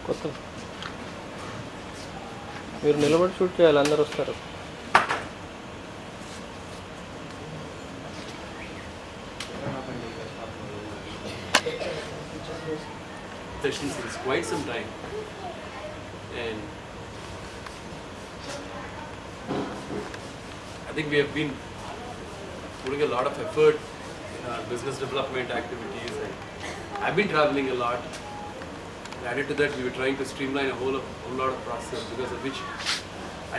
కొత్త మీరు నిలబడి షూట్ చేయాలి, అందరు వస్తారు. Sessions since quite some time, and I think we have been putting a lot of effort in our business development activities, and I've been traveling a lot. Added to that, we were trying to streamline a whole lot of process, because of which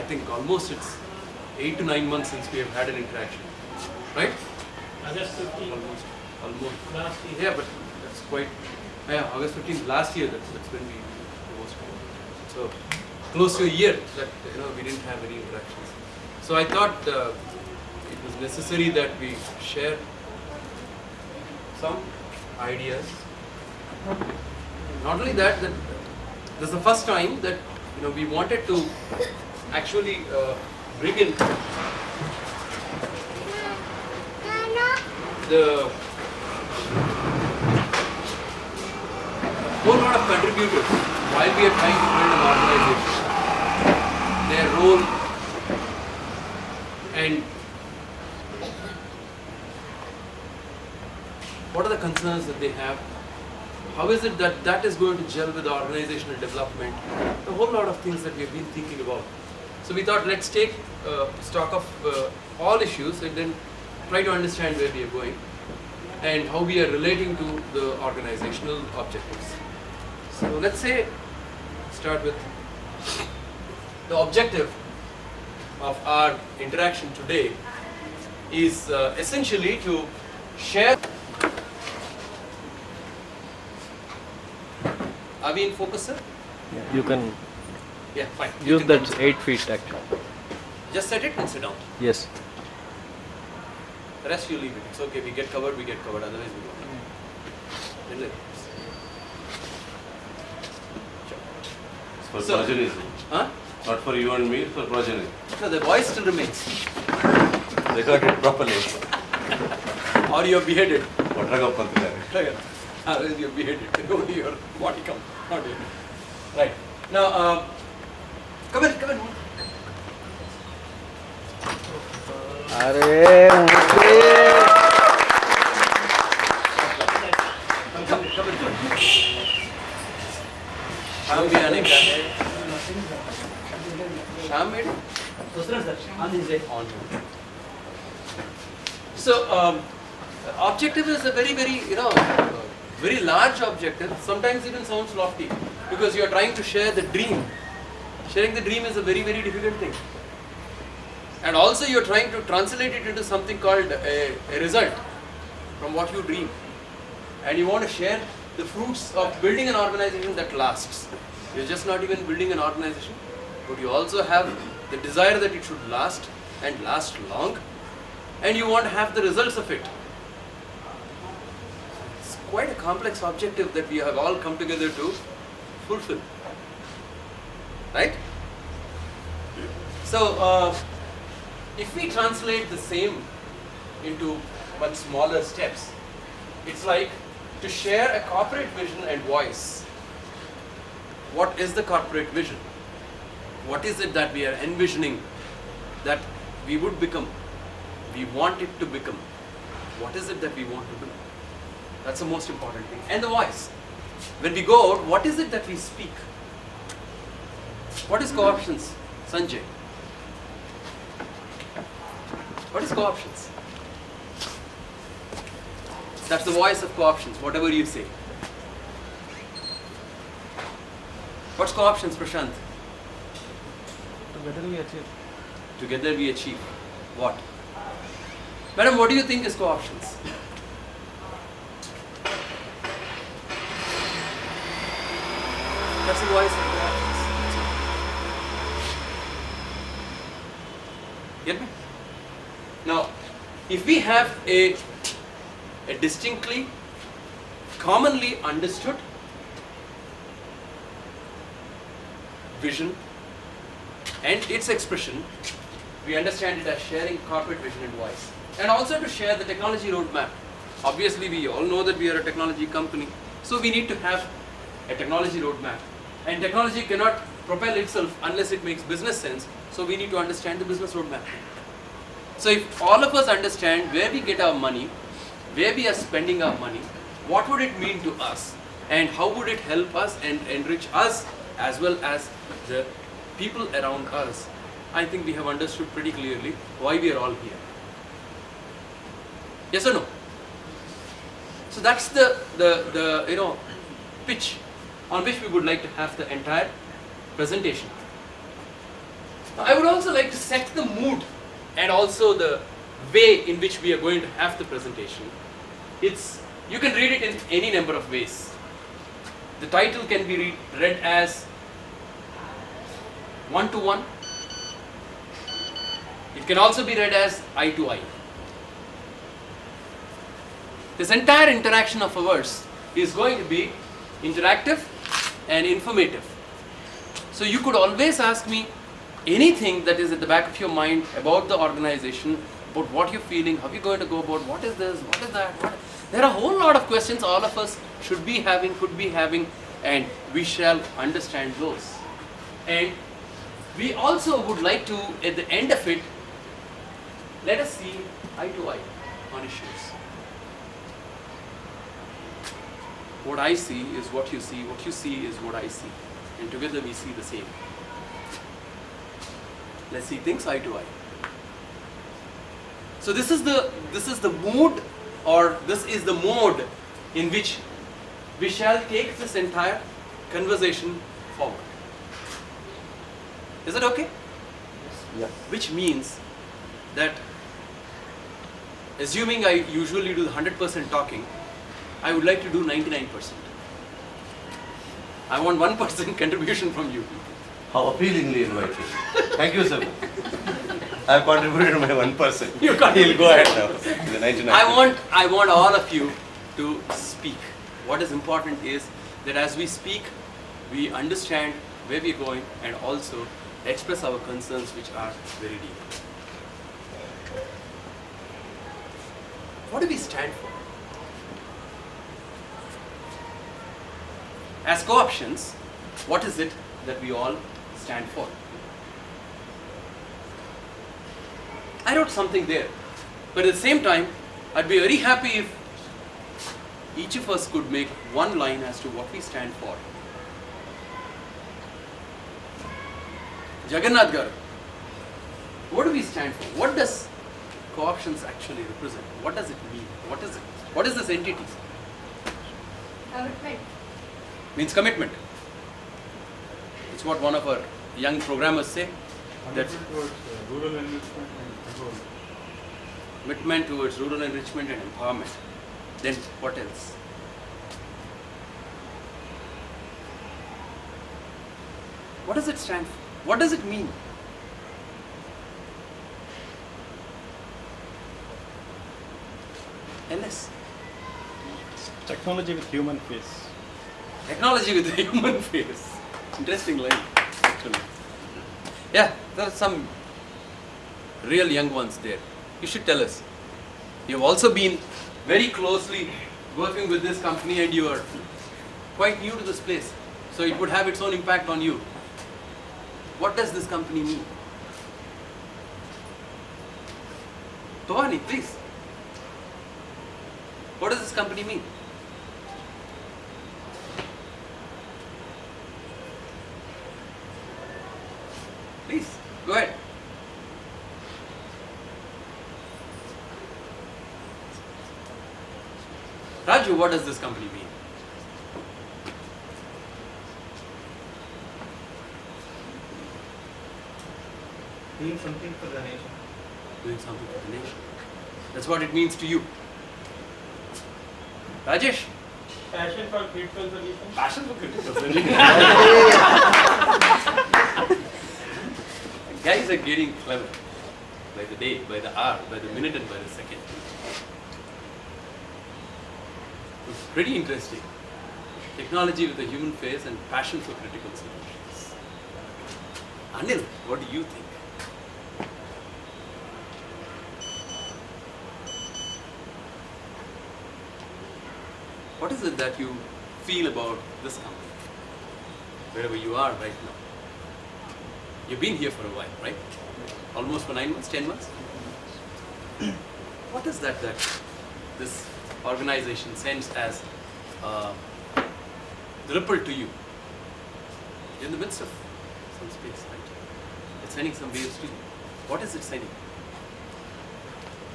I think almost it's 8 to 9 months since we have had an interaction, right? August 15th. Almost. Last year. Yeah, but that's quite. Yeah, August 15th last year. That's when we most. So close to a year that we didn't have any interactions. So I thought it was necessary that we share some ideas. Not only that, this is the first time that we wanted to actually bring in the whole lot of contributors while we are trying to build an organization, their role, and what are the concerns that they have, how is it that is going to gel with the organizational development, a whole lot of things that we have been thinking about. So we thought, let's take stock of all issues and then try to understand where we are going and how we are relating to the organizational objectives. So let's say, start with the objective of our interaction today is essentially to share. Are we in focus, sir? You can Yeah, fine. use that 8 feet actually. Just set it and sit down. Yes. The rest you leave it. It's okay. We get covered. Otherwise we don't. For So- progeny. Huh? Not for you and me, for progeny. No, the voice still remains. Record it properly. Or you're beheaded. Vatragappanthilare. You're beheaded. Only your body comes. Not you. Right. Now, come in. अरे मुझे शाम भी आने का है. शाम में On his way. on. So, objective is a very, very, very large objective. Sometimes even sounds lofty because you are trying to share the dream. Sharing the dream is a very, very difficult thing. And also you are trying to translate it into something called a result from what you dream. And you want to share the fruits of building an organization that lasts. You're just not even building an organization, but you also have the desire that it should last and last long, and you want to have the results of it. It's quite a complex objective that we have all come together to fulfill. Right? So, if we translate the same into much smaller steps, it's like to share a corporate vision and voice. What is the corporate vision? What is it that we are envisioning that we would become? We want it to become. What is it that we want to do? That's the most important thing. And the voice. When we go out, what is it that we speak? What is CoOptions, Sanjay? What is CoOptions? That's the voice of CoOptions, whatever you say. What's CoOptions, Prashant? Together we achieve. Together we achieve. What? Madam, what do you think is CoOptions? That's the voice of CoOptions. Get me? Now, if we have a distinctly, commonly understood vision and its expression, we understand it as sharing corporate vision and voice. And also to share the technology roadmap. Obviously, we all know that we are a technology company, so we need to have a technology roadmap. And technology cannot propel itself unless it makes business sense. So we need to understand the business roadmap. So if all of us understand where we get our money, where we are spending our money, what would it mean to us, and how would it help us and enrich us as well as the people around us, I think we have understood pretty clearly why we are all here. Yes or no? So that's the pitch on which we would like to have the entire presentation. Now, I would also like to set the mood and also the way in which we are going to have the presentation. You can read it in any number of ways. The title can be read as one-to-one. It can also be read as eye-to-eye. This entire interaction of ours is going to be interactive and informative. So you could always ask me anything that is at the back of your mind about the organization, about what you're feeling, how you're going to go about, what is this, what is that. There are a whole lot of questions all of us should be having, could be having, and we shall understand those. And we also would like to, at the end of it, let us see eye to eye on issues. What I see is what you see is what I see, and together we see the same. Let's see things eye to eye. So this is the mood, or this is the mode in which we shall take this entire conversation forward. Is it okay? Yes. Which means that, assuming I usually do the 100% talking, I would like to do 99%. I want 1% contribution from you. How appealingly invited. Thank you, sir. I have contributed my 1%. You can't. He'll go ahead now. The 99%. I want all of you to speak. What is important is that as we speak, we understand where we're going and also express our concerns, which are very deep. What do we stand for? As CoOptions, what is it that we all stand for? I wrote something there, but at the same time, I'd be very happy if each of us could make one line as to what we stand for. Jagannath Garu, what do we stand for? What does CoOptions actually represent? What does it mean? What is it? What is this entity? Commitment. Means commitment. It's what one of our young programmers say. That towards rural enrichment and control. commitment towards rural enrichment and empowerment. Then what else? What does it stand for? What does it mean? LS. Technology with human face. Technology with a human face. Interesting line, actually. Yeah, there are some real young ones there. You should tell us. You've also been very closely working with this company and you are quite new to this place. So it would have its own impact on you. What does this company mean? Tovani, please. What does this company mean? Please, go ahead. Raju, what does this company mean? Doing something for the nation. Doing something for the nation. That's what it means to you. Rajesh? Passion for critical solutions. Passion for critical thinking. Guys are getting clever by the day, by the hour, by the minute, and by the second. It's pretty interesting. Technology with a human face and passion for critical solutions. Anil, what do you think? What is it that you feel about this company? wherever you are right now. You've been here for a while, right? Almost for 9 months, 10 months? What is that this organization sends as the ripple to you? You're in the midst of some space, right? It's sending some waves to you. What is it sending?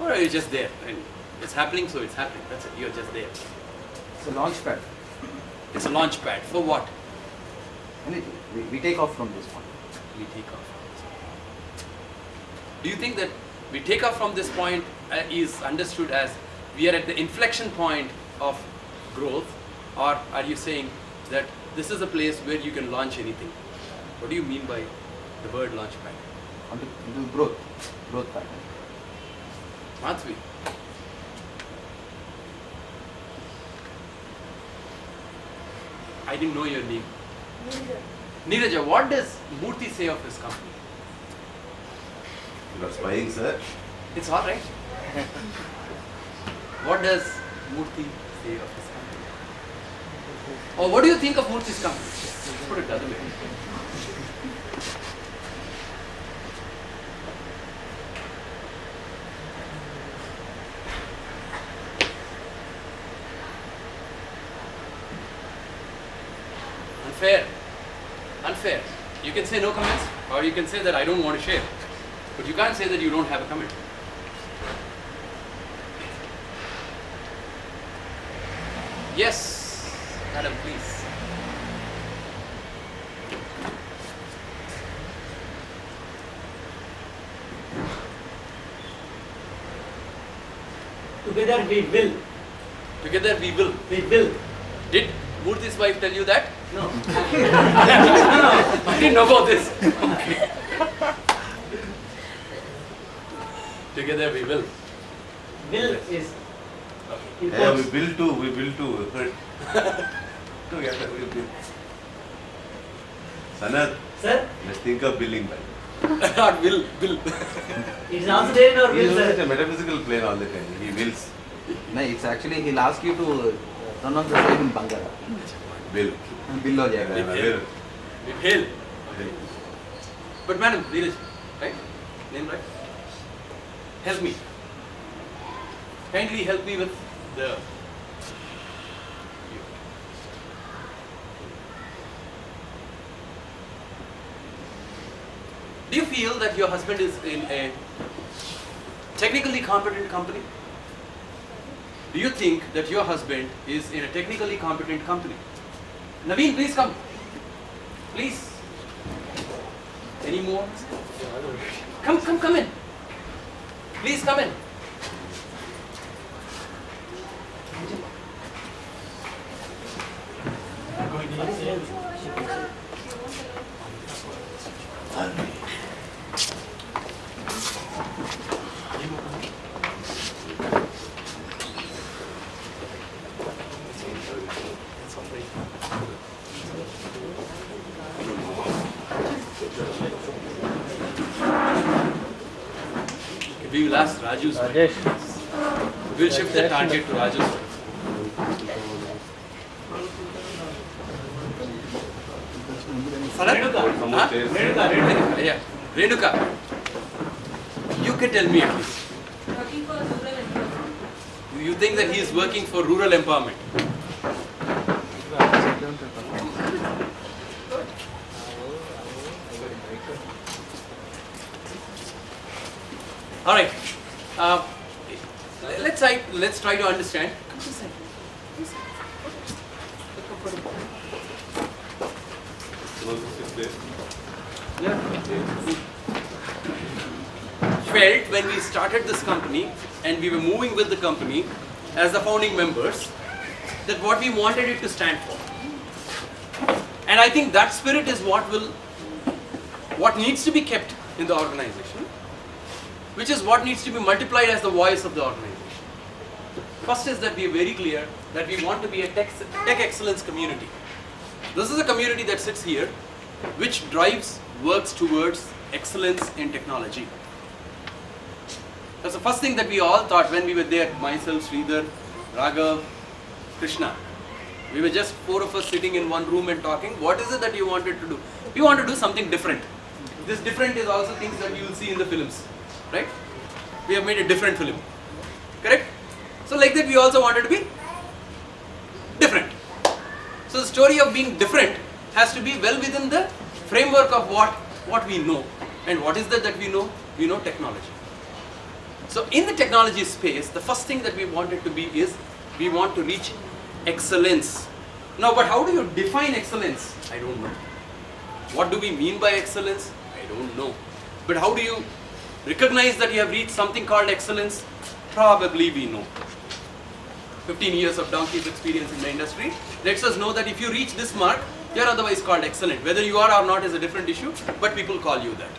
Or are you just there and it's happening, so it's happening? That's it. You're just there. It's a launch pad. It's a launch pad for what? Anything. We take off from this point. We take off. Do you think that we take off from this point is understood as we are at the inflection point of growth, or are you saying that this is a place where you can launch anything? What do you mean by the word launch pad? Into growth pattern. Madhvi. I didn't know your name. Neeraja, what does Murthy say of his company? You are spying, sir. It's all right. What does Murthy say of his company? Or what do you think of Murthy's company? Let's put it the other way. Unfair. Unfair. You can say no comments, or you can say that I don't want to share. But you can't say that you don't have a comment. Yes, madam, please. Together we will. Together we will. We will. Did Murthy's wife tell you that? No. I didn't know about this. Okay. Together we will. Will is Yeah, we build too. Together we build. Sanat, Sir, let's think of billing. Not will. it is also there in our He will, is always sir. a metaphysical plane all the time. He wills. No, it's actually he'll ask you to pronounce the same in Bangara. Bill. Bill ho jayega. I am aware. Hail. But madam, Neeraj, right? Name right? Help me. Kindly help me with the. Do you feel that your husband is in a technically competent company? Do you think that your husband is in a technically competent company? Naveen, please come. Please. Any more? Come in. Please come in. We will ask Raju's wife. Rajesh, We'll shift the target to Raju's wife. Huh? Yeah. Renuka, you can tell me at least. Working for rural empowerment. You think that he is working for rural empowerment? All right. Let's try to understand. Come this side. This side. Look comfortable. Felt when we started this company and we were moving with the company as the founding members that what we wanted it to stand for. And I think that spirit is what needs to be kept in the organization, which is what needs to be multiplied as the voice of the organization. First is that we are very clear that we want to be a tech excellence community. This is a community that sits here, which works towards excellence in technology. That's the first thing that we all thought when we were there, myself, Sridhar, Raghav, Krishna. We were just 4 of us sitting in one room and talking. What is it that you wanted to do? We want to do something different. This different is also things that you will see in the films, right? We have made a different film, correct? So like that we also wanted to be different. So the story of being different has to be well within the framework of what we know. And what is that we know? We know technology. So in the technology space, the first thing that we wanted to be is we want to reach excellence. Now, but how do you define excellence? I don't know. What do we mean by excellence? I don't know. But how do you recognize that you have reached something called excellence? Probably we know. 15 years of donkey's experience in the industry lets us know that if you reach this mark, you are otherwise called excellent. Whether you are or not is a different issue, but people call you that.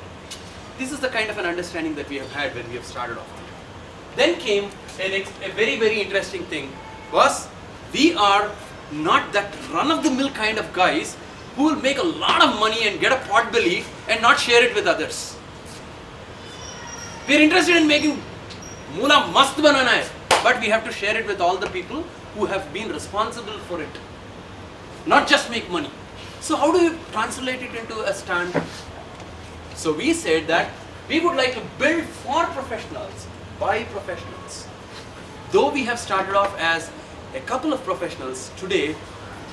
This is the kind of an understanding that we have had when we have started off. Then came a very, very interesting thing was we are not that run-of-the-mill kind of guys who will make a lot of money and get a pot belly and not share it with others. We are interested in making mula mast banana hai, but we have to share it with all the people who have been responsible for it. Not just make money. So how do you translate it into a standard? So we said that we would like to build for professionals, by professionals. Though we have started off as a couple of professionals, today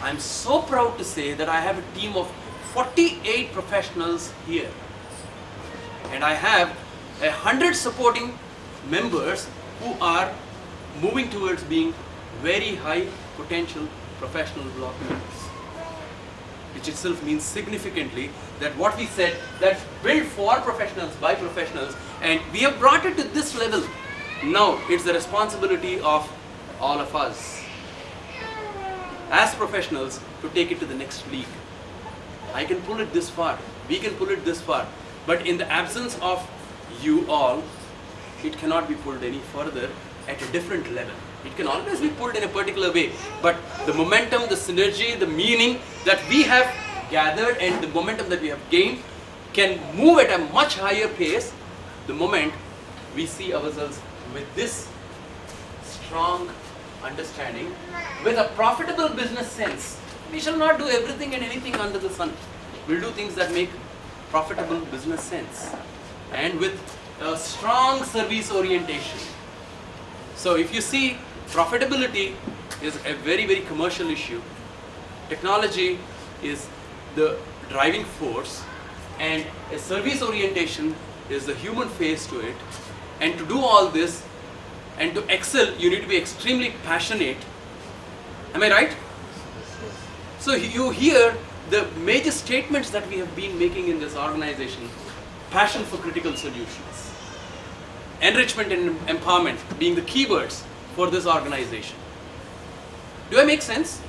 I'm so proud to say that I have a team of 48 professionals here. And I have 100 supporting members who are moving towards being very high potential professional block members. Which itself means significantly that what we said, that build for professionals, by professionals, and we have brought it to this level. Now it's the responsibility of all of us as professionals to take it to the next league. I can pull it this far, we can pull it this far, but in the absence of you all, it cannot be pulled any further at a different level. It can always be pulled in a particular way, but the momentum, the synergy, the meaning that we have gathered and the momentum that we have gained can move at a much higher pace the moment we see ourselves with this strong understanding, with a profitable business sense. We shall not do everything and anything under the sun. We'll do things that make profitable business sense and with a strong service orientation. So if you see, profitability is a very, very commercial issue. Technology is the driving force, and a service orientation is the human face to it. And to do all this and to excel, you need to be extremely passionate. Am I right? So you hear the major statements that we have been making in this organization: passion for critical solutions, enrichment and empowerment being the keywords for this organization. Do I make sense?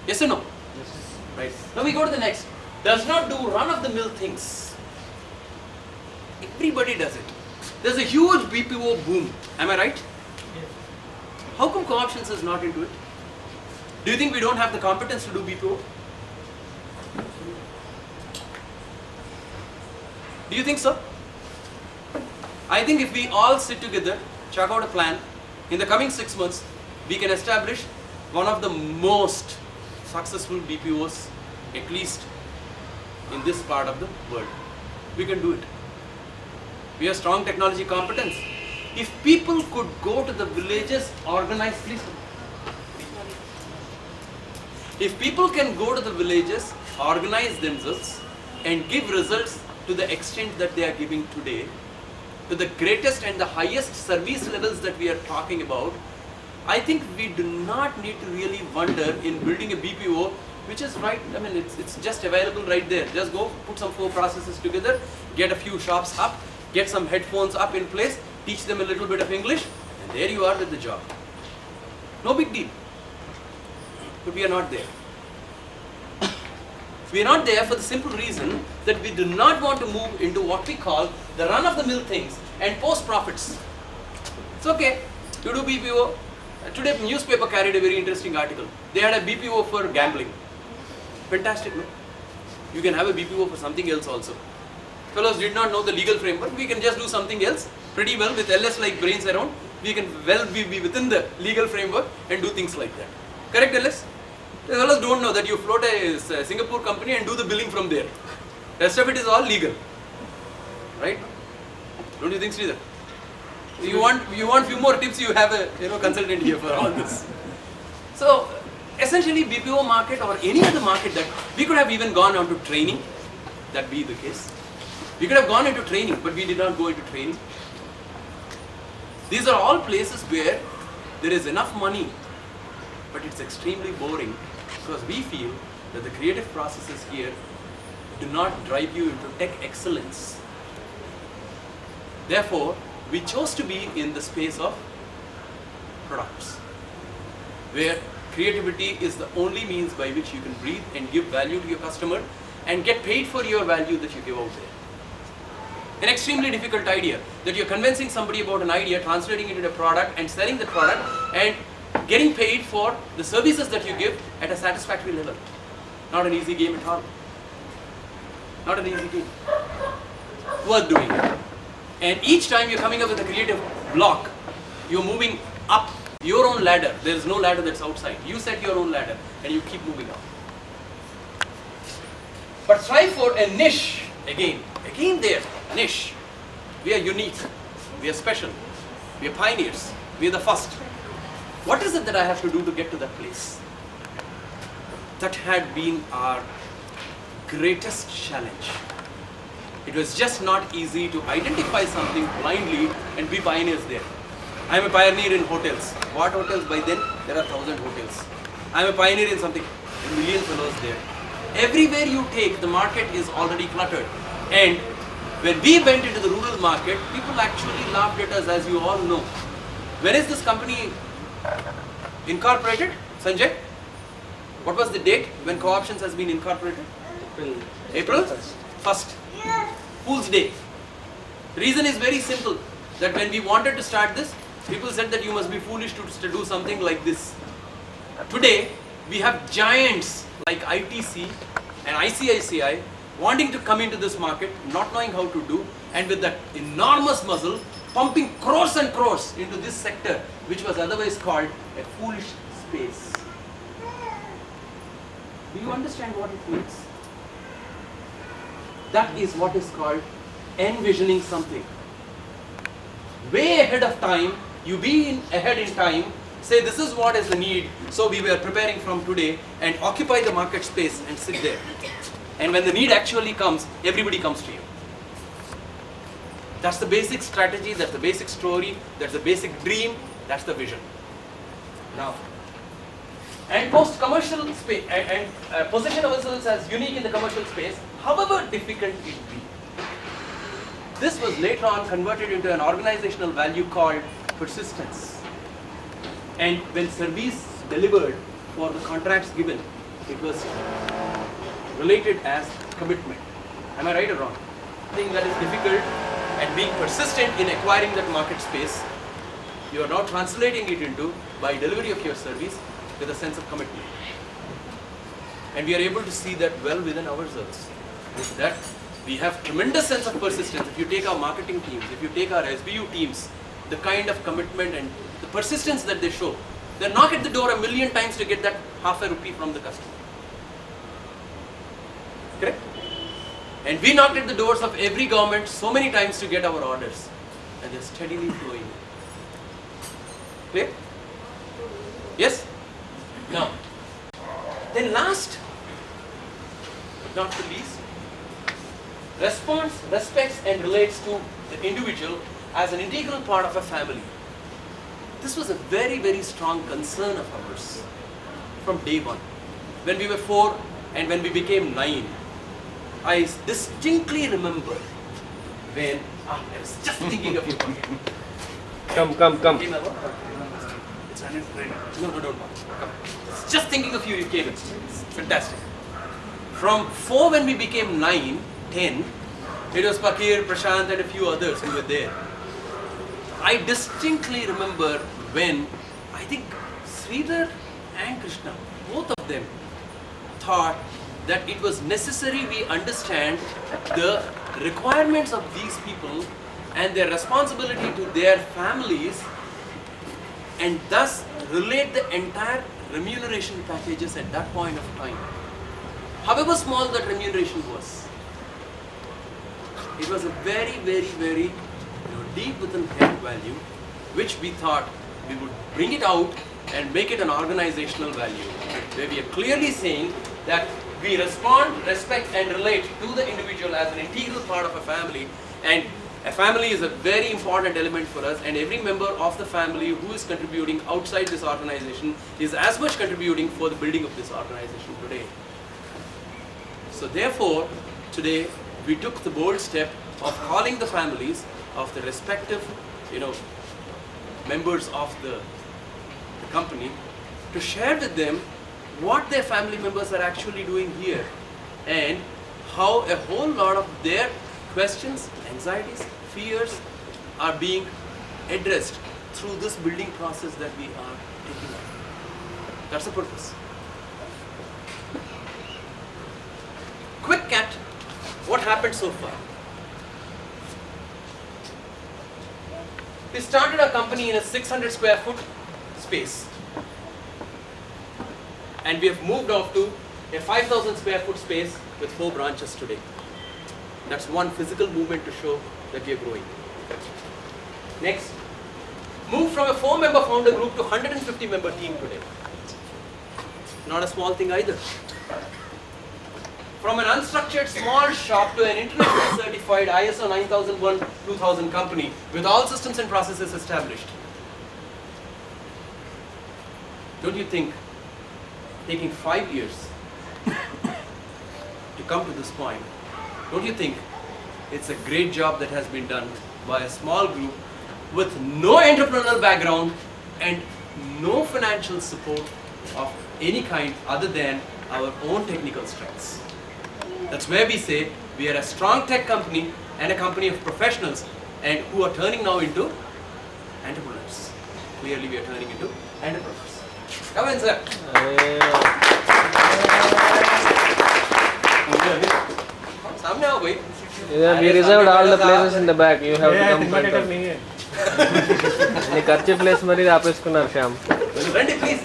Yes or no? Yes. Right. Now we go to the next. Does not do run-of-the-mill things. Everybody does it. There's a huge BPO boom. Am I right? Yes. How come CoOptions is not into it? Do you think we don't have the competence to do BPO? Do you think so? I think if we all sit together, check out a plan, in the coming 6 months, we can establish one of the most successful BPOs, at least in this part of the world. We can do it. We have strong technology competence. If people could go to the villages, organize, please. If people can go to the villages, organize themselves, and give results to the extent that they are giving today, to the greatest and the highest service levels that we are talking about, I think we do not need to really wonder in building a BPO, which is right, I mean, it's just available right there. Just go, put some 4 processes together, get a few shops up, get some headphones up in place, teach them a little bit of English, and there you are with the job. No big deal. But we are not there. We are not there for the simple reason that we do not want to move into what we call the run-of-the-mill things and post profits. It's okay to do BPO. Today newspaper carried a very interesting article. They had a BPO for gambling. Fantastic, no? You can have a BPO for something else also. Fellows did not know the legal framework. We can just do something else pretty well with LS like brains around. We can well be within the legal framework and do things like that. Correct, LS? The fellows don't know that you float a Singapore company and do the billing from there. Rest of it is all legal, right? Don't you think, Sridhar? You want few more tips? You have a consultant here for all this. So essentially, BPO market or any other market that we could have even gone on to training, that be the case. We could have gone into training, but we did not go into training. These are all places where there is enough money, but it's extremely boring because we feel that the creative processes here do not drive you into tech excellence. Therefore, we chose to be in the space of products, where creativity is the only means by which you can breathe and give value to your customer and get paid for your value that you give out there. An extremely difficult idea, that you're convincing somebody about an idea, translating it into a product and selling the product and getting paid for the services that you give at a satisfactory level. Not an easy game at all. Not an easy game. Worth doing. And each time you're coming up with a creative block, you're moving up your own ladder. There is no ladder that's outside. You set your own ladder and you keep moving up. But strive for a niche again there, niche. We are unique, we are special, we are pioneers, we are the first. What is it that I have to do to get to that place? That had been our greatest challenge. It was just not easy to identify something blindly and be pioneers there. I am a pioneer in hotels. What hotels? By then, there are 1,000 hotels. I am a pioneer in something, a million fellows there. Everywhere you take, the market is already cluttered. And when we went into the rural market, people actually laughed at us, as you all know. When is this company incorporated, Sanjay? What was the date when CoOptions has been incorporated? April 1st. Fool's Day. The reason is very simple, that when we wanted to start this, people said that you must be foolish to do something like this. Today, we have giants like ITC and ICICI wanting to come into this market, not knowing how to do, and with that enormous muscle, pumping crores and crores into this sector, which was otherwise called a foolish space. Do you understand what it means? That is what is called envisioning something. Way ahead of time, you be ahead in time, say this is what is the need, so we were preparing from today and occupy the market space and sit there. And when the need actually comes, everybody comes to you. That's the basic strategy, that's the basic story, that's the basic dream, that's the vision. Now, and post-commercial space, and position ourselves as unique in the commercial space, however difficult it be. This was later on converted into an organizational value called persistence. And when service delivered for the contracts given, it was related as commitment. Am I right or wrong? Thing that is difficult and being persistent in acquiring that market space, you are now translating it into, by delivery of your service, with a sense of commitment. And we are able to see that well within ourselves. With that, we have tremendous sense of persistence. If you take our marketing teams, if you take our SBU teams, the kind of commitment and the persistence that they show, they knock at the door 1,000,000 times to get that half a rupee from the customer. Correct? And we knocked at the doors of every government so many times to get our orders, and they're steadily flowing. Clear? Yes? Now, then last but not the least, response, respects and relates to the individual as an integral part of a family. This was a very, very strong concern of ours from day one. When we were 4 and when we became 9, I distinctly remember when I was just thinking of you. Come. It's no, don't come. Just thinking of you, you came. It's fantastic. From 4 when we became 9, 10, it was Pakir, Prashant and a few others who were there. I distinctly remember when I think Sridhar and Krishna, both of them, thought that it was necessary we understand the requirements of these people and their responsibility to their families, and thus relate the entire remuneration packages at that point of time. However small that remuneration was, it was a very, very, very deep within head value, which we thought we would bring it out and make it an organizational value, where we are clearly saying that we respond, respect and relate to the individual as an integral part of a family, and a family is a very important element for us, and every member of the family who is contributing outside this organization is as much contributing for the building of this organization today. So therefore, today we took the bold step of calling the families of the respective, members of the company to share with them what their family members are actually doing here, and how a whole lot of their questions, anxieties, fears are being addressed through this building process that we are taking up. That's the purpose. Quick cat, what happened so far? We started our company in a 600 square foot space, and we have moved off to a 5,000 square foot space with 4 branches today. That's one physical movement to show that we are growing. Next, move from a 4-member founder group to 150 member team today. Not a small thing either. From an unstructured small shop to an internationally certified ISO 9001-2000 company with all systems and processes established. Don't you think taking 5 years to come to this point, don't you think it's a great job that has been done by a small group with no entrepreneurial background and no financial support of any kind other than our own technical strengths? That's where we say we are a strong tech company and a company of professionals, and who are turning now into entrepreneurs. Clearly we are turning into entrepreneurs. Come in, sir. सामने आओ भाई. We reserved all the places in the back. You have to come front. నీ ఖర్చు place మరి ఆపేసుకున్నారు శ్యామ్. రండి please.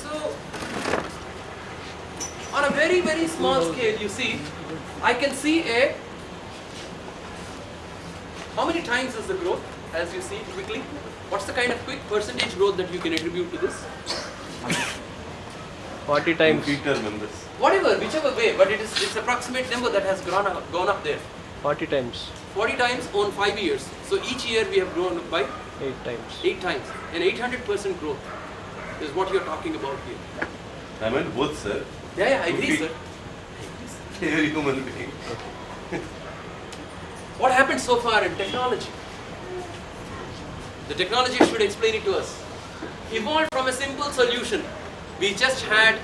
So on a very, very small scale, you see, I can see how many times is the growth, as you see quickly? What's the kind of quick percentage growth that you can attribute to this? 40 times. Peter members. Whatever, whichever way, but it's approximate number that has gone up there. 40 times. 40 times on 5 years. So each year we have grown by 8 times. 8 times. An 800% growth is what you're talking about here. I meant both, sir. Yeah, I agree, sir. Every human being. What happened so far in technology? The technology should explain it to us. Evolved from a simple solution. We just had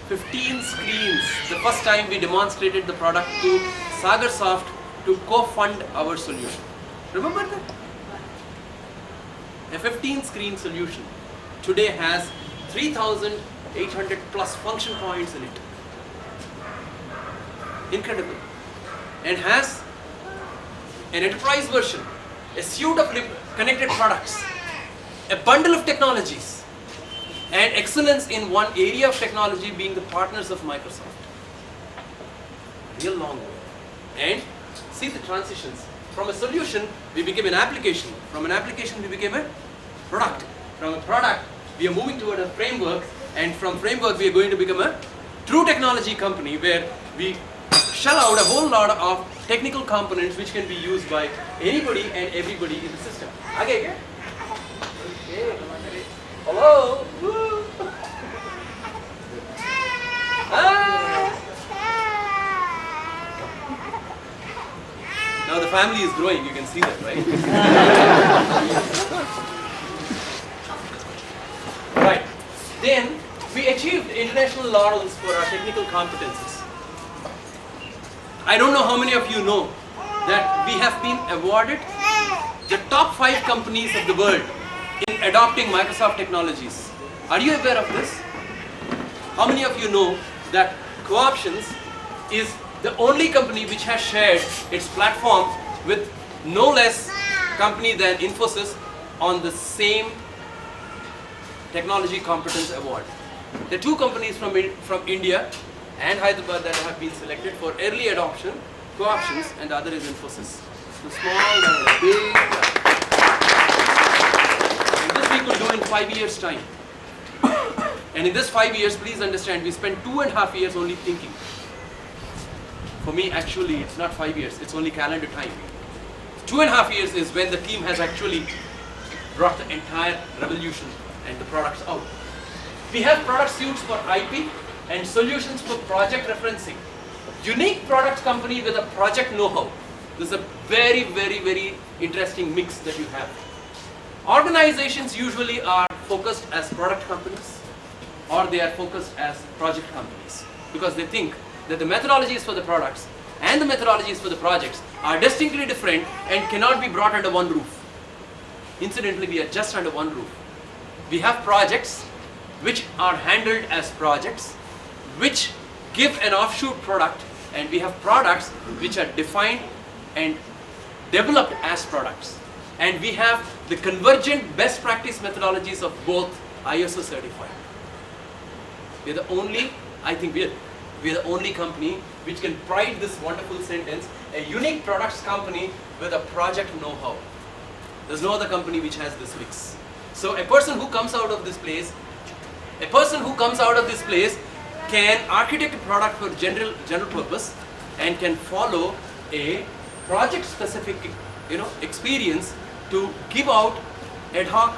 15 screens the first time we demonstrated the product to Sagarsoft to co-fund our solution. Remember that? A 15 screen solution today has 3,800 plus function points in it. Incredible. And has an enterprise version, a suite of connected products, a bundle of technologies, and excellence in one area of technology being the partners of Microsoft. Real long way. And see the transitions. From a solution, we became an application. From an application, we became a product. From a product, we are moving toward a framework, and from framework, we are going to become a true technology company where we shell out a whole lot of technical components which can be used by anybody and everybody in the system. Okay. Hello. Woo. Now the family is growing, you can see that, right? Right. Then we achieved international laurels for our technical competencies. I don't know how many of you know that we have been awarded the top 5 companies of the world in adopting Microsoft technologies. Are you aware of this? How many of you know that CoOptions is the only company which has shared its platform with no less company than Infosys on the same technology competence award. There are two companies from India and Hyderabad that have been selected for early adoption, CoOptions, and the other is Infosys. So small and big. And this we could do in 5 years' time. And in this 5 years, please understand, we spent 2.5 years only thinking. For me, actually, it's not 5 years, it's only calendar time. 2.5 years is when the team has actually brought the entire revolution and the products out. We have product suites for IP and solutions for project referencing. Unique products company with a project know-how. This is a very, very, very interesting mix that you have. Organizations usually are focused as product companies or they are focused as project companies because they think that the methodologies for the products and the methodologies for the projects are distinctly different and cannot be brought under one roof. Incidentally, we are just under one roof. We have projects which are handled as projects, which give an offshoot product, and we have products which are defined and developed as products. And we have the convergent best practice methodologies of both ISO certified. We are the only, I think we are the only company which can pride this wonderful sentence, a unique products company with a project know-how. There's no other company which has this mix. So a person who comes out of this place, can architect a product for general purpose and can follow a project specific experience to give out ad hoc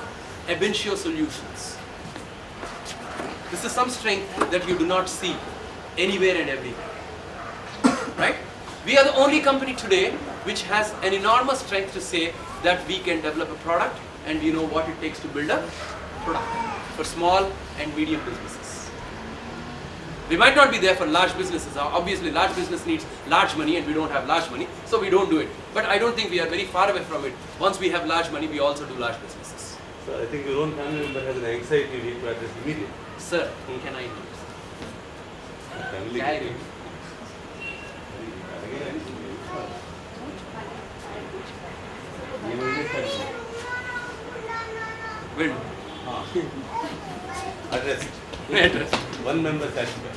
ab initio solutions. This is some strength that you do not see anywhere and everywhere. Right? We are the only company today which has an enormous strength to say that we can develop a product and we know what it takes to build a product for small and medium businesses. We might not be there for large businesses. Obviously, large business needs large money and we don't have large money, so we don't do it. But I don't think we are very far away from it. Once we have large money, we also do large businesses. So I think your own family member has an anxiety you need to address immediately. Sir, can I do Family. Carry. Will do. Address it. Address. One member satisfied.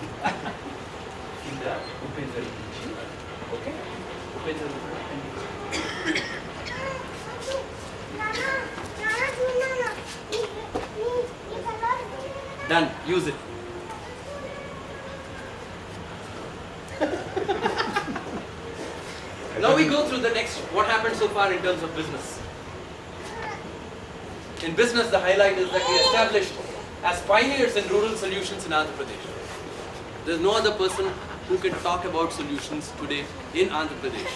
Okay? Done. Use it. Now we go through the next, what happened so far in terms of business. In business, the highlight is that we established as pioneers in rural solutions in Andhra Pradesh. There's no other person who can talk about solutions today in Andhra Pradesh.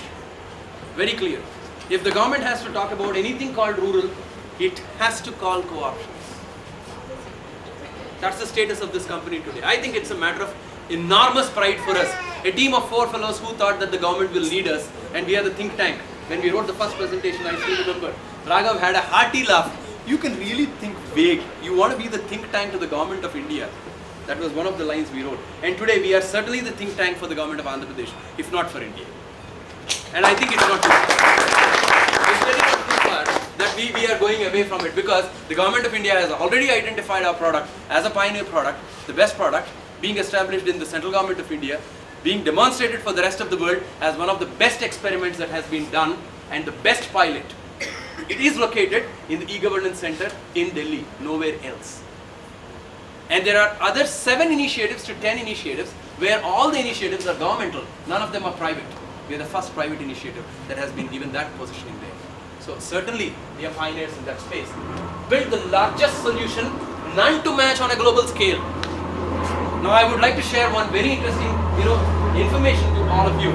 Very clear. If the government has to talk about anything called rural, it has to call CoOptions. That's the status of this company today. I think it's a matter of enormous pride for us. A team of 4 fellows who thought that the government will lead us, and we are the think tank. When we wrote the first presentation, I still remember, Raghav had a hearty laugh. You can really think vague. You want to be the think tank to the government of India. That was one of the lines we wrote. And today we are certainly the think tank for the government of Andhra Pradesh, if not for India. And I think it's not too far. It's very not too far that we are going away from it, because the government of India has already identified our product as a pioneer product, the best product, being established in the central government of India, being demonstrated for the rest of the world as one of the best experiments that has been done and the best pilot. It is located in the e-governance center in Delhi, nowhere else. And there are other 7 initiatives to 10 initiatives where all the initiatives are governmental, none of them are private. We are the first private initiative that has been given that positioning there. So certainly we are pioneers in that space. Build the largest solution, none to match on a global scale. Now I would like to share one very interesting, information to all of you.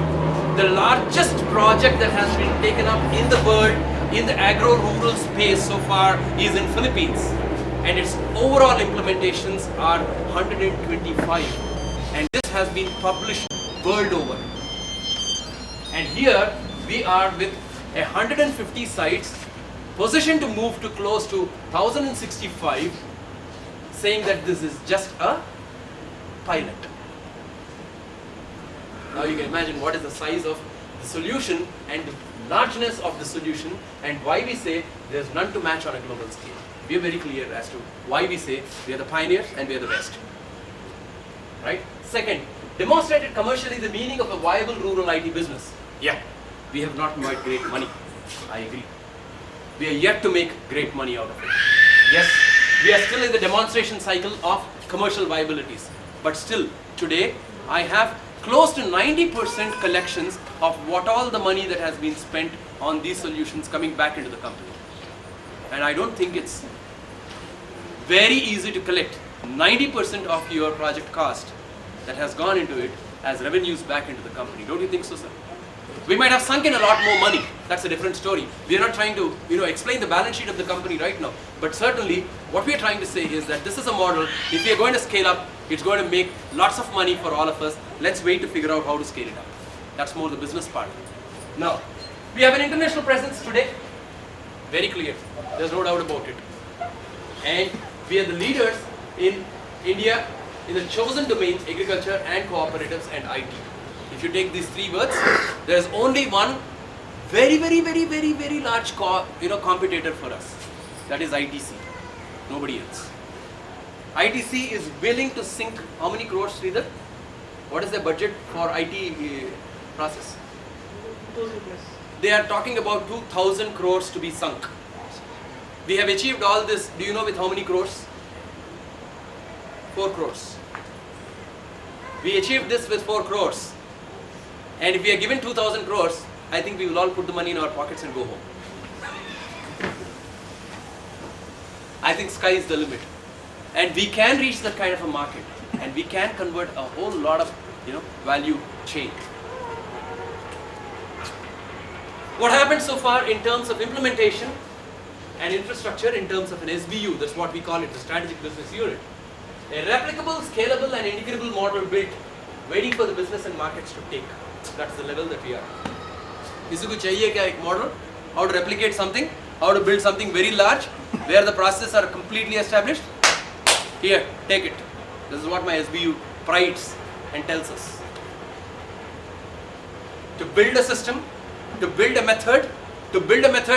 The largest project that has been taken up in the world in the agro-rural space so far is in Philippines, and its overall implementations are 125, and this has been published world over. And here we are with 150 sites positioned to move to close to 1065, saying that this is just a pilot. Now you can imagine what is the size of the solution and the largeness of the solution, and why we say there's none to match on a global scale. We are very clear as to why we say we are the pioneers and we are the best. Right? Second, demonstrated commercially the meaning of a viable rural IT business. Yeah, we have not made great money. I agree. We are yet to make great money out of it. Yes, we are still in the demonstration cycle of commercial viabilities. But still, today, I have close to 90% collections of what all the money that has been spent on these solutions coming back into the company. And I don't think it's very easy to collect 90% of your project cost that has gone into it as revenues back into the company. Don't you think so, sir? We might have sunk in a lot more money. That's a different story. We are not trying to, explain the balance sheet of the company right now. But certainly, what we are trying to say is that this is a model. If we are going to scale up, it's going to make lots of money for all of us. Let's wait to figure out how to scale it up. That's more the business part. Now, we have an international presence today. Very clear. There's no doubt about it. And we are the leaders in India in the chosen domains, agriculture and cooperatives and IT. If you take these three words, there's only one very large competitor for us. That is ITC. Nobody else. ITC is willing to sink how many crores, Sridhar? What is the budget for IT process? 2,000 plus. They are talking about 2,000 crores to be sunk. We have achieved all this, do you know with how many crores? 4 crores. We achieved this with 4 crores. And if we are given 2,000 crores, I think we will all put the money in our pockets and go home. I think sky is the limit. And we can reach that kind of a market. And we can convert a whole lot of value chain. What happened so far in terms of implementation and infrastructure in terms of an SBU, that's what we call it, the strategic business unit. A replicable, scalable and integrable model built, waiting for the business and markets to take. That's the level that we are. किसी को चाहिए क्या एक model? How to replicate something? How to build something very large, where the processes are completely established? Here, take it. This is what my SBU prides and tells us. To build a system, to build a method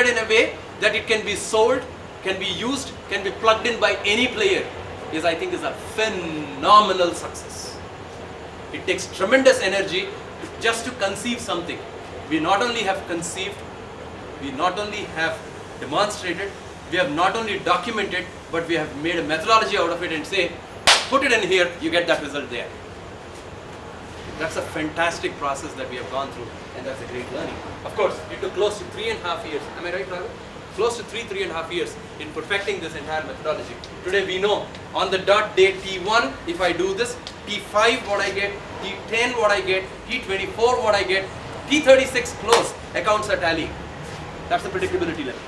in a way that it can be sold, can be used, can be plugged in by any player, I think is a phenomenal success. It takes tremendous energy just to conceive something. We not only have conceived, we not only have demonstrated, we have not only documented, but we have made a methodology out of it and say, put it in here, you get that result there. That's a fantastic process that we have gone through, and that's a great learning. Of course, it took close to 3.5 years. Am I right, Raghav? Close to 3.5 years in perfecting this entire methodology. Today we know on the dot day T1, if I do this, T5 what I get, T10 what I get, T24 what I get, T36 close, accounts are tallying. That's the predictability level.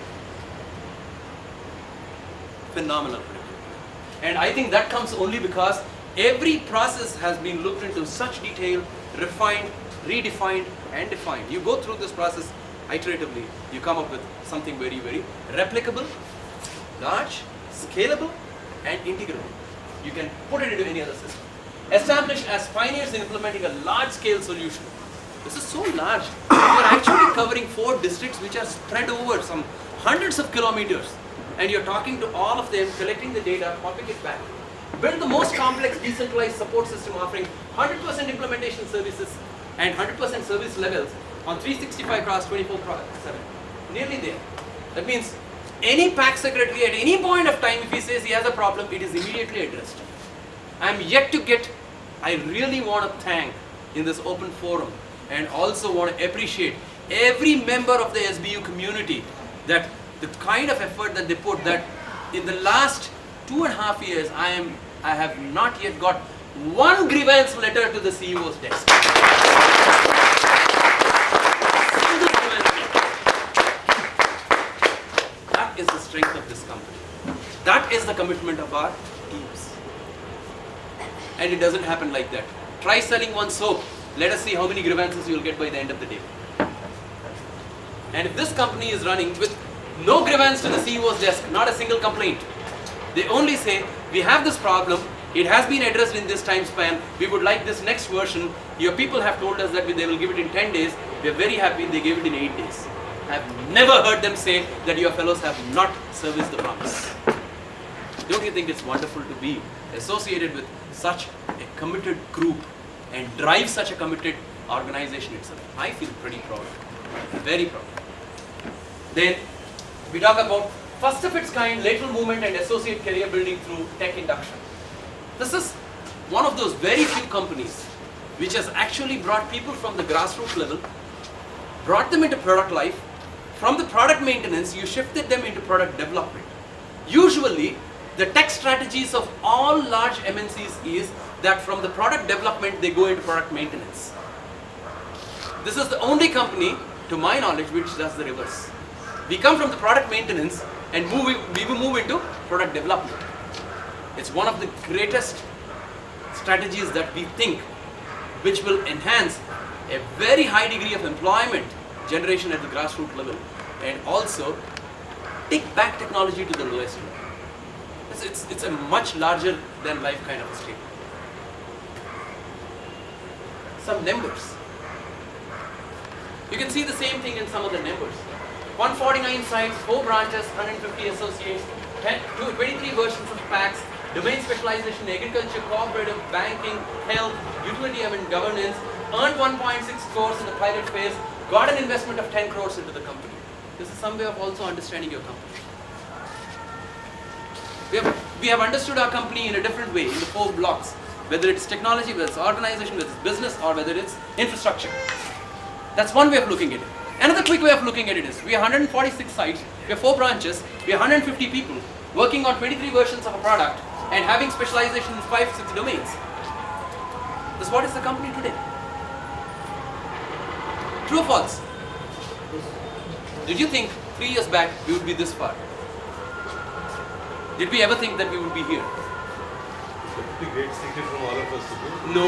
Phenomenal predictability. And I think that comes only because every process has been looked into such detail, refined, redefined and defined. You go through this process iteratively, you come up with something very replicable, large, scalable and integrable. You can put it into any other system. Established as pioneers in implementing a large-scale solution. This is so large. We are actually covering 4 districts which are spread over some hundreds of kilometers. And you're talking to all of them, collecting the data, popping it back. Build the most complex decentralized support system offering 100% implementation services and 100% service levels on 365 cross 24/7. Nearly there. That means any PAC secretary at any point of time, if he says he has a problem, it is immediately addressed. I'm yet to get, I really want to thank in this open forum and also want to appreciate every member of the SBU community that the kind of effort that they put, that in the last 2.5 years, I have not yet got one grievance letter to the CEO's desk. That is the strength of this company. That is the commitment of our teams. And it doesn't happen like that. Try selling one soap. Let us see how many grievances you will get by the end of the day. And if this company is running with no grievance to the CEO's desk, not a single complaint, they only say, we have this problem, It has been addressed in this time span. We would like this next version. Your people have told us that they will give it in 10 days. We are very happy they gave it in 8 days. I have never heard them say that your fellows have not serviced the promise. Don't you think it's wonderful to be associated with such a committed group and drive such a committed organization itself? I feel pretty proud, very proud. Then we talk about first of its kind lateral movement and associate career building through tech induction. This is one of those very few companies which has actually brought people from the grassroots level, brought them into product life. From the product maintenance, you shifted them into product development. Usually, the tech strategies of all large MNCs is that from the product development, they go into product maintenance. This is the only company, to my knowledge, which does the reverse. We come from the product maintenance and we will move into product development. It's one of the greatest strategies that we think which will enhance a very high degree of employment generation at the grassroots level and also take back technology to the lowest level. It's a much larger than life kind of a statement. Some numbers. You can see the same thing in some of the numbers. 149 sites, 4 branches, 150 associates, 23 versions of packs, domain specialization, agriculture, cooperative, banking, health, utility and governance, earned 1.6 crores in the pilot phase, got an investment of 10 crores into the company. This is some way of also understanding your company. We have understood our company in a different way, in the 4 blocks, whether it's technology, whether it's organization, whether it's business, or whether it's infrastructure. That's one way of looking at it. Another quick way of looking at it is, we have 146 sites, we have 4 branches, we have 150 people working on 23 versions of a product and having specialization in 5-6 domains. This what is the company today? True or false? Did you think 3 years back we would be this far? Did we ever think that we would be here? It's a pretty great secret from all of us to do. No.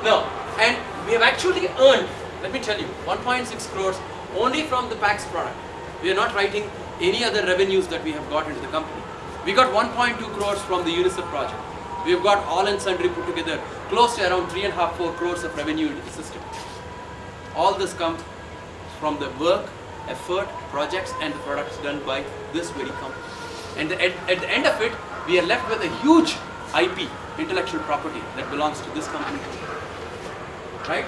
No. And we have actually earned, let me tell you, 1.6 crores only from the PAX product. We are not writing any other revenues that we have got into the company. We got 1.2 crores from the UNICEF project. We have got all and sundry put together close to around 3.5-4 crores of revenue into the system. All this comes from the work, effort, projects and the products done by this very company. And at the end of it, we are left with a huge IP, intellectual property, that belongs to this company. Right?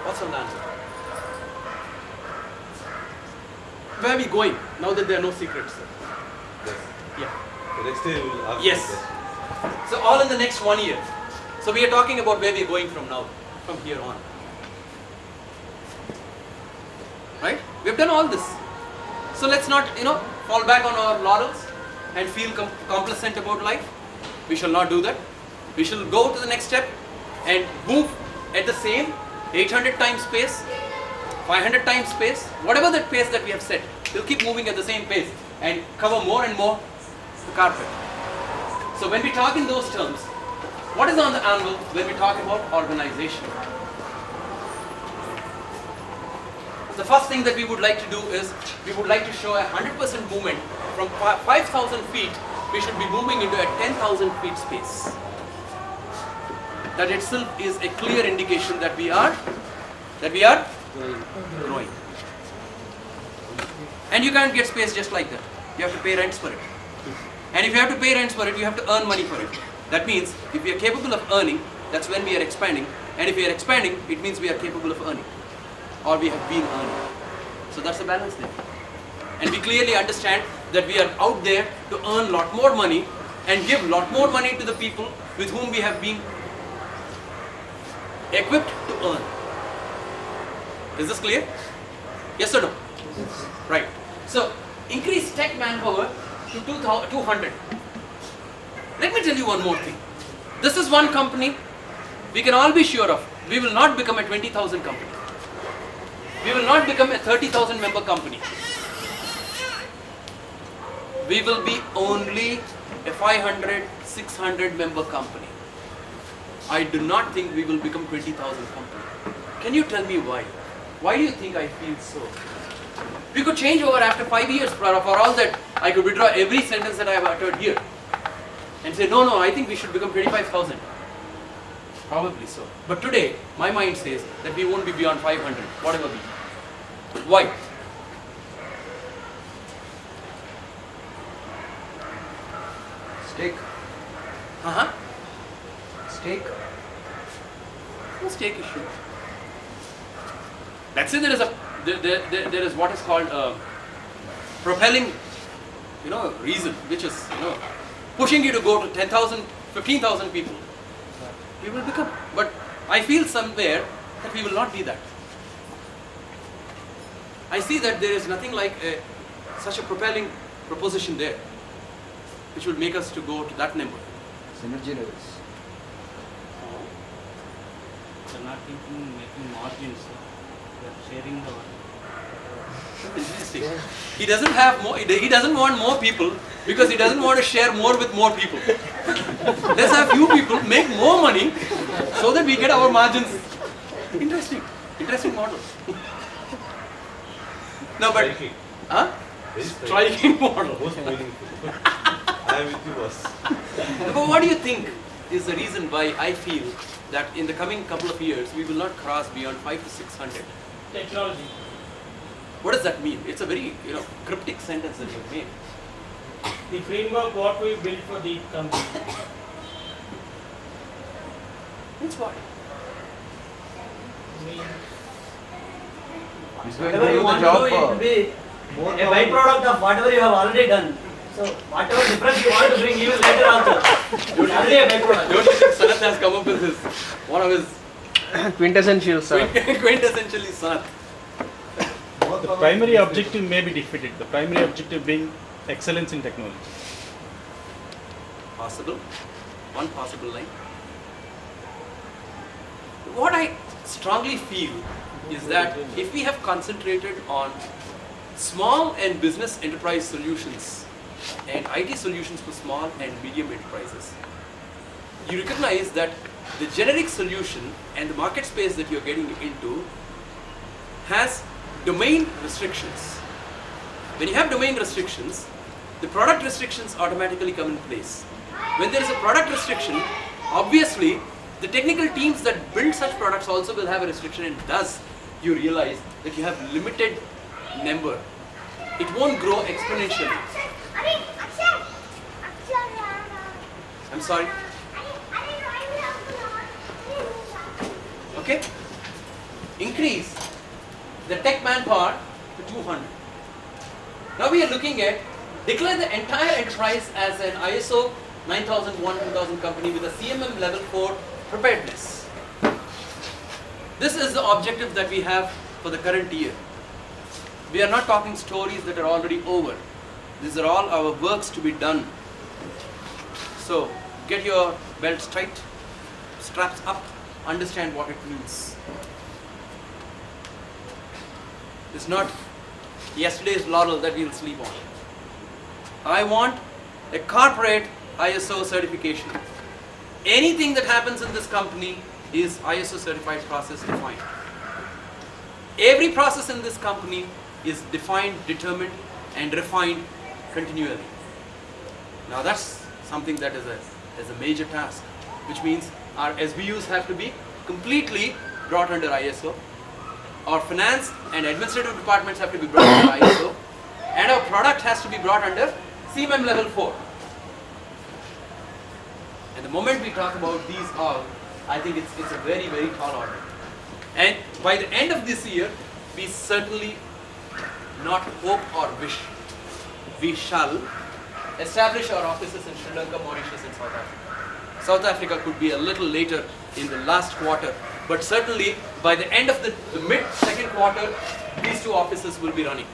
What's on the answer? Where are we going now that there are no secrets? Yes. Yeah. The next day we will ask. Yes. So all in the next 1 year. So we are talking about where we are going from now, from here on. Right? We have done all this. So let's not, fall back on our laurels and feel complacent about life. We shall not do that. We shall go to the next step and move at the same 800 times pace, 500 times pace, whatever that pace that we have set. We'll keep moving at the same pace and cover more and more the carpet. So when we talk in those terms, what is on the anvil when we talk about organization? The first thing that we would like to do is, we would like to show a 100% movement from 5,000 feet, we should be moving into a 10,000 feet space. That itself is a clear indication that we are growing. And you can't get space just like that. You have to pay rents for it. And if you have to pay rents for it, you have to earn money for it. That means if we are capable of earning, that's when we are expanding. And if we are expanding, it means we are capable of earning. Or we have been earning. So that's the balance there. And we clearly understand that we are out there to earn a lot more money and give a lot more money to the people with whom we have been equipped to earn. Is this clear? Yes or no? Yes. Right. So increase tech manpower to 200. Let me tell you one more thing. This is one company we can all be sure of. We will not become a 20,000 company. We will not become a 30,000 member company. We will be only a 500, 600 member company. I do not think we will become 20,000 company. Can you tell me why? Why do you think I feel so? We could change over after 5 years. For all that, I could withdraw every sentence that I have uttered here and say, no, I think we should become 25,000. Probably so. But today, my mind says that we won't be beyond 500, whatever be. Why? Stake. Stake. No stake issue. Let's say there is what is called a propelling, reason, which is, pushing you to go to 10,000, 15,000 people. We will become. But I feel somewhere that we will not be that. I see that there is nothing like such a propelling proposition there, which will make us to go to that number. Synergy levels. They're not thinking making margins. They're sharing the work. Interesting. He doesn't have more. He doesn't want more people because he doesn't want to share more with more people. Let's have few people make more money so that we get our margins. Interesting model. No, but Striking. huh? Very Striking model. Most meaningful. I am with you, boss. But what do you think is the reason why I feel that in the coming couple of years we will not cross beyond 500 to 600? Technology. What does that mean? It's a very cryptic sentence that you've made. The framework what we built for the company. It's what? He's going to Whatever do you the want to job do, it will for be a byproduct of whatever you have already done. So whatever difference you want to bring, you will later also. It's already a byproduct. Don't you think Sanath has come up with one of his Quintessential, sir. quintessentially Sanath? The primary objective may be defeated. The primary objective being excellence in technology. Possible. One possible line. What I strongly feel is that if we have concentrated on small and business enterprise solutions and IT solutions for small and medium enterprises, you recognize that the generic solution and the market space that you're getting into has domain restrictions. When you have domain restrictions, the product restrictions automatically come in place. When there is a product restriction, obviously the technical teams that build such products also will have a restriction, and thus you realize that you have limited number. It won't grow exponentially. I'm sorry. Okay? Increase the tech manpower to 200. Now we are looking at declare the entire enterprise as an ISO 9001-2000 company with a CMM level 4 preparedness. This is the objective that we have for the current year. We are not talking stories that are already over. These are all our works to be done. So get your belts tight, straps up, understand what it means. It's not yesterday's laurel that we'll sleep on. I want a corporate ISO certification. Anything that happens in this company is ISO certified process defined. Every process in this company is defined, determined, and refined continually. Now that's something that is a major task, which means our SBUs have to be completely brought under ISO. Our finance and administrative departments have to be brought under ISO, and our product has to be brought under CMM level 4. And the moment we talk about these all, I think it's a very, very tall order. And by the end of this year, we certainly not hope or wish, we shall establish our offices in Sri Lanka, Mauritius, and South Africa. South Africa could be a little later in the last quarter, but certainly by the end of the mid-second quarter, these two offices will be running.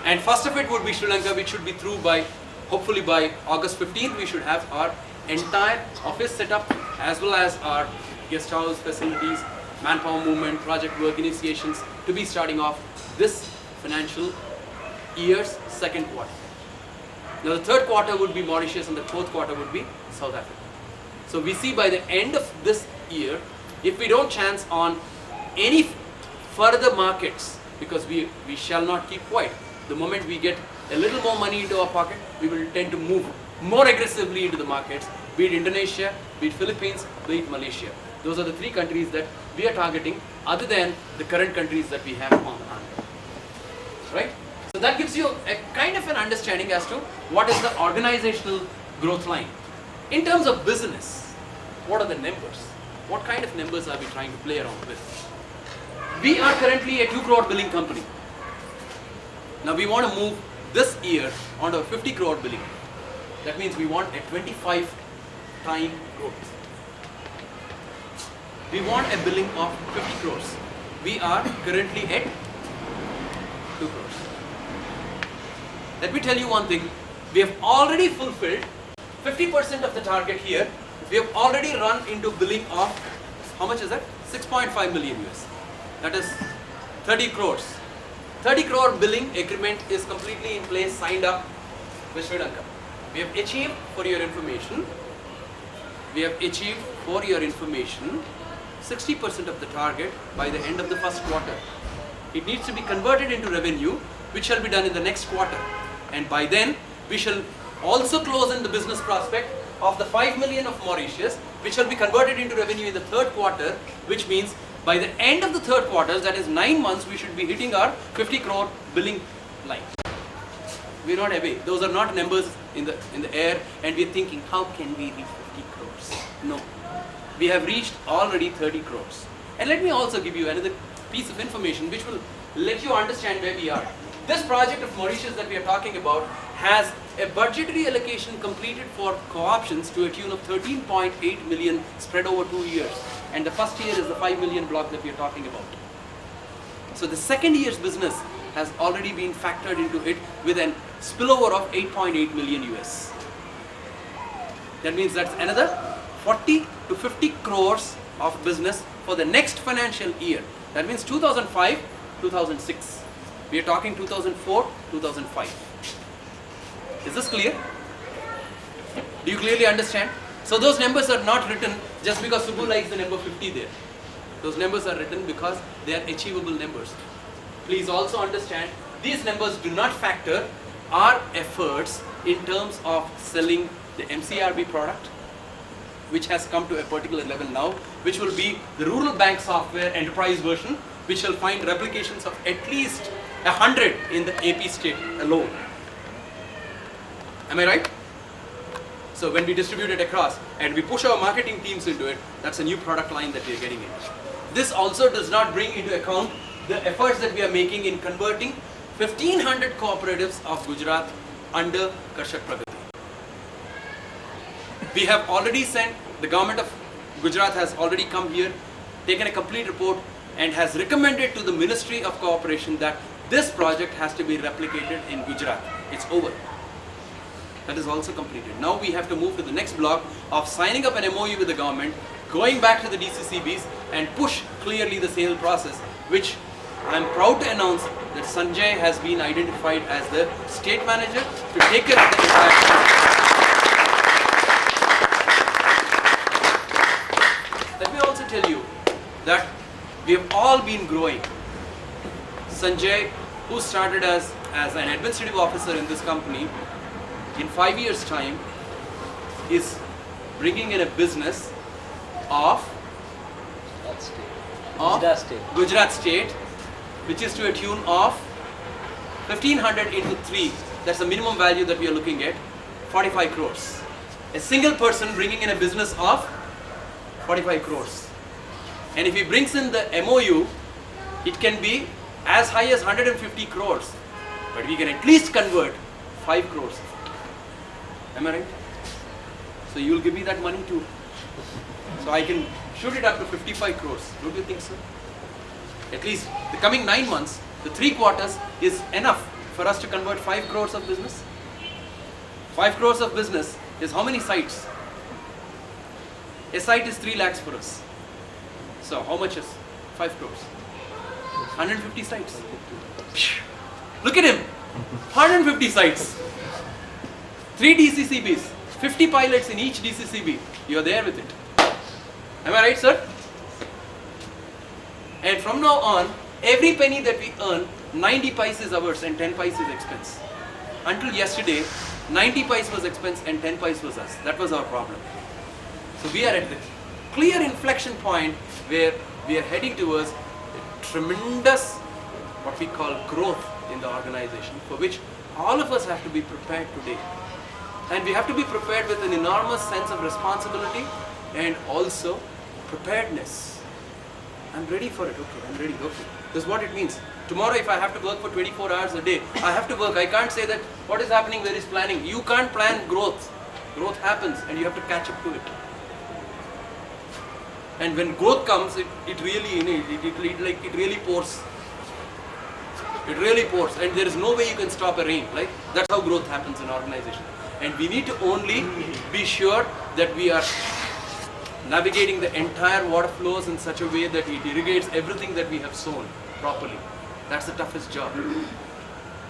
And first of it would be Sri Lanka, which should be through by, hopefully by August 15th, we should have our entire office set up, as well as our guest house facilities, manpower movement, project work initiations to be starting off this financial year's second quarter. Now the third quarter would be Mauritius and the fourth quarter would be South Africa. So we see by the end of this year, if we don't chance on any further markets, because we shall not keep quiet. The moment we get a little more money into our pocket, we will tend to move more aggressively into the markets, be it Indonesia, be it Philippines, be it Malaysia. Those are the 3 countries that we are targeting, other than the current countries that we have on hand. Right? So that gives you a kind of an understanding as to what is the organizational growth line. In terms of business, what are the numbers? What kind of numbers are we trying to play around with? We are currently a 2 crore billing company. Now we want to move this year onto a 50 crore billing. That means we want a 25 time growth. We want a billing of 50 crores. We are currently at 2 crores. Let me tell you one thing. We have already fulfilled 50% of the target here. We have already run into billing of, how much is that? 6.5 million US. That is 30 crores. 30 crore billing agreement is completely in place, signed up with Sri Lanka. We have achieved, for your information, 60% of the target by the end of the first quarter. It needs to be converted into revenue, which shall be done in the next quarter. And by then, we shall also close in the business prospect of the 5 million of Mauritius, which shall be converted into revenue in the third quarter, which means by the end of the third quarter, that is 9 months, we should be hitting our 50 crore billing line. We're not away. Those are not numbers in the air, and we're thinking, how can we reach 50 crores? No. We have reached already 30 crores. And let me also give you another piece of information which will let you understand where we are. This project of Mauritius that we are talking about has a budgetary allocation completed for co-options to a tune of 13.8 million spread over 2 years. And the first year is the 5 million block that we are talking about. So the second year's business has already been factored into it with a spillover of 8.8 million US. That means that's another 40 to 50 crores of business for the next financial year. That means 2005, 2006. We are talking 2004, 2005. Is this clear? Do you clearly understand? So those numbers are not written just because Subbu likes the number 50 there. Those numbers are written because they are achievable numbers. Please also understand, these numbers do not factor our efforts in terms of selling the MCRB product, which has come to a particular level now, which will be the rural bank software enterprise version, which shall find replications of at least 100 in the AP state alone. Am I right? So when we distribute it across and we push our marketing teams into it, that's a new product line that we are getting in. This also does not bring into account the efforts that we are making in converting 1500 cooperatives of Gujarat under Karshak Pragati. We have already sent, the government of Gujarat has already come here, taken a complete report and has recommended to the Ministry of Cooperation that this project has to be replicated in Gujarat. It's over. That is also completed. Now we have to move to the next block of signing up an MOU with the government, going back to the DCCBs and push clearly the sale process, which I am proud to announce that Sanjay has been identified as the state manager to take care of the entire process. Let me also tell you that we have all been growing. Sanjay, who started as an administrative officer in this company, in 5 years' time is bringing in a business of Gujarat State, which is to a tune of 1500 into 3. That's the minimum value that we are looking at, 45 crores. A single person bringing in a business of 45 crores. And if he brings in the MOU, it can be as high as 150 crores. But we can at least convert 5 crores. Am I right? So you will give me that money too. So I can shoot it up to 55 crores. Don't you think so? At least the coming 9 months, the 3 quarters is enough for us to convert 5 crores of business. 5 crores of business is how many sites? A site is 3 lakhs for us. So how much is 5 crores? 150 sites. Look at him. 150 sites. 3 DCCBs. 50 pilots in each DCCB. You are there with it. Am I right, sir? And from now on, Every penny that we earn, 90 paise is ours and 10 paise is expense. Until yesterday, 90 paise was expense and 10 paise was us. That was our problem. So we are at the clear inflection point where we are heading towards a tremendous, what we call growth in the organization, for which all of us have to be prepared today. And we have to be prepared with an enormous sense of responsibility and also preparedness. I'm ready for it, okay, I'm ready, okay. This is what it means. Tomorrow if I have to work for 24 hours a day, I have to work. I can't say that what is happening, there is planning. You can't plan growth. Growth happens and you have to catch up to it. And when growth comes, it really pours. It really pours, and there is no way you can stop a rain. Like that's how growth happens in organization. And we need to only be sure that we are navigating the entire water flows in such a way that it irrigates everything that we have sown properly. That's the toughest job.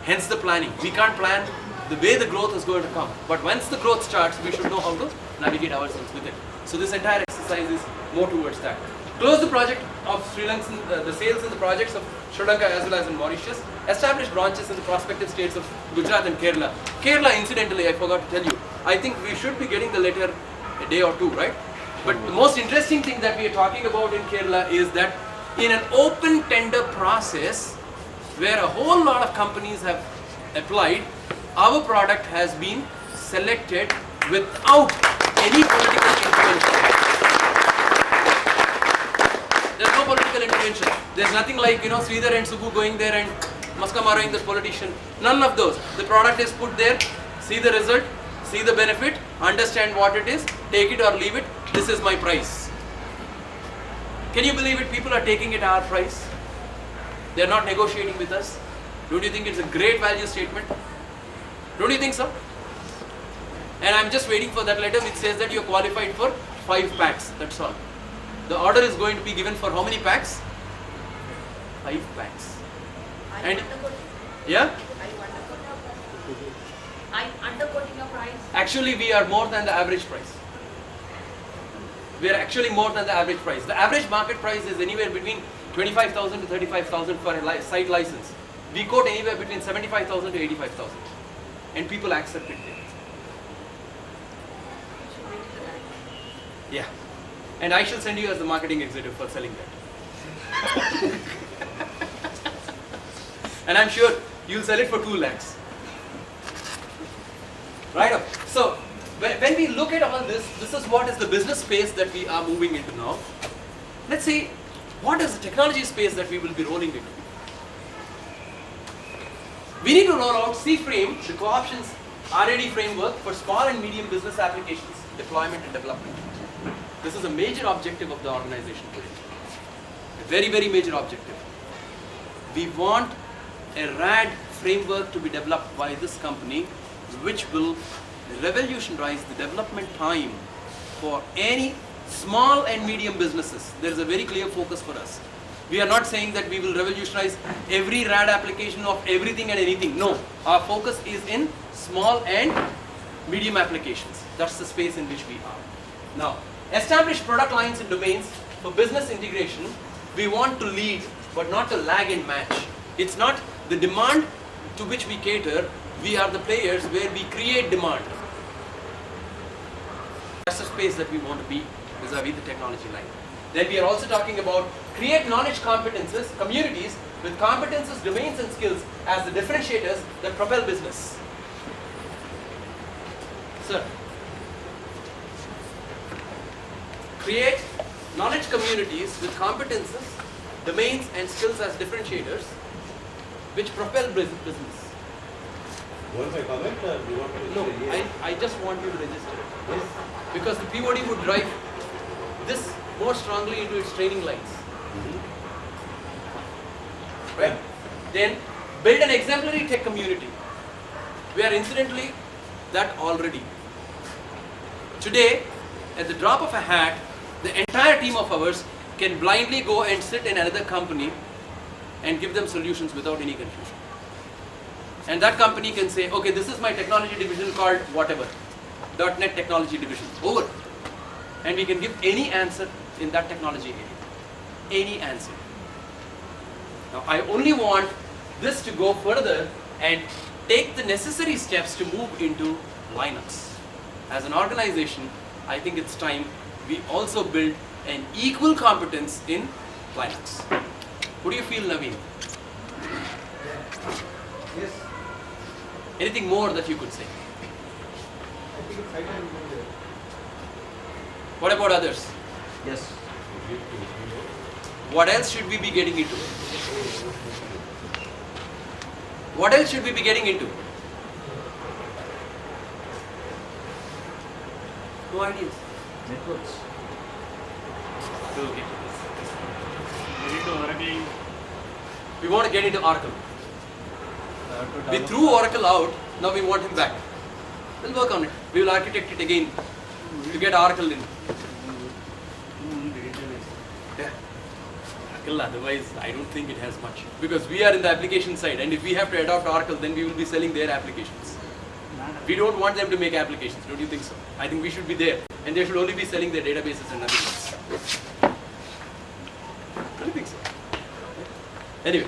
Hence the planning. We can't plan the way the growth is going to come. But once the growth starts, we should know how to navigate ourselves with it. So this entire exercise is more towards that. Close the project of Sri Lankan, the sales in the projects of Sri Lanka as well as in Mauritius. Establish branches in the prospective states of Gujarat and Kerala. Kerala, incidentally, I forgot to tell you, I think we should be getting the letter a day or two, right? But the most interesting thing that we are talking about in Kerala is that in an open tender process, where a whole lot of companies have applied, our product has been selected without any political intervention. There's no political intervention. There's nothing like, Sridhar and Subbu going there and maskamaroing the politician. None of those. The product is put there, see the result, see the benefit, understand what it is, take it or leave it. This is my price. Can you believe it? People are taking it our price. They're not negotiating with us. Don't you think it's a great value statement? Don't you think so? And I'm just waiting for that letter which says that you're qualified for 5 packs. That's all. The order is going to be given for how many packs? 5 packs. And yeah? I'm underquoting your price. Actually, we are more than the average price. We are actually more than the average price. The average market price is anywhere between 25,000 to 35,000 for a site license. We quote anywhere between 75,000 to 85,000. And people accept it there. Yeah. And I shall send you as the marketing executive for selling that. And I'm sure you'll sell it for 2 lakhs. Right? So, when we look at all this, this is what is the business space that we are moving into now. Let's see, what is the technology space that we will be rolling into? We need to roll out C-Frame, the CoOptions R&D framework for small and medium business applications, deployment and development. This is a major objective of the organization today. A very, very major objective. We want a RAD framework to be developed by this company which will revolutionize the development time for any small and medium businesses. There is a very clear focus for us. We are not saying that we will revolutionize every RAD application of everything and anything. No, our focus is in small and medium applications. That's the space in which we are. Now, establish product lines and domains for business integration. We want to lead, but not to lag and match. It's not the demand to which we cater. We are the players where we create demand. That's the space that we want to be vis-a-vis the technology line. Then we are also talking about create knowledge competences, communities with competences, domains and skills as the differentiators that propel business. Sir. Create knowledge communities with competences, domains and skills as differentiators which propel business. You want my comment or you want to No, say yes? I just want you to register it. Yes. Because the POD would drive this more strongly into its training lines. Right? Then build an exemplary tech community. We are incidentally that already. Today, at the drop of a hat, the entire team of ours can blindly go and sit in another company and give them solutions without any confusion. And that company can say, okay, this is my technology division called whatever, .NET technology division, over. And we can give any answer in that technology area. Any answer. Now I only want this to go further and take the necessary steps to move into Linux. As an organization, I think it's time we also build an equal competence in Linux. What do you feel, Naveen? Yes. Anything more that you could say? I think it's high time we do that. What about others? Yes. What else should we be getting into? What else should we be getting into? No ideas. Networks. We'll get to this. We need to Oracle. We want to get into Oracle. To We develop- threw Oracle out, now we want him back. We'll work on it. We will architect it again to get Oracle in. Yeah. Oracle, otherwise I don't think it has much. Because we are in the application side, and if we have to adopt Oracle, then we will be selling their applications. We don't want them to make applications, don't you think so? I think we should be there, and they should only be selling their databases and nothing else. Don't you think so? Anyway.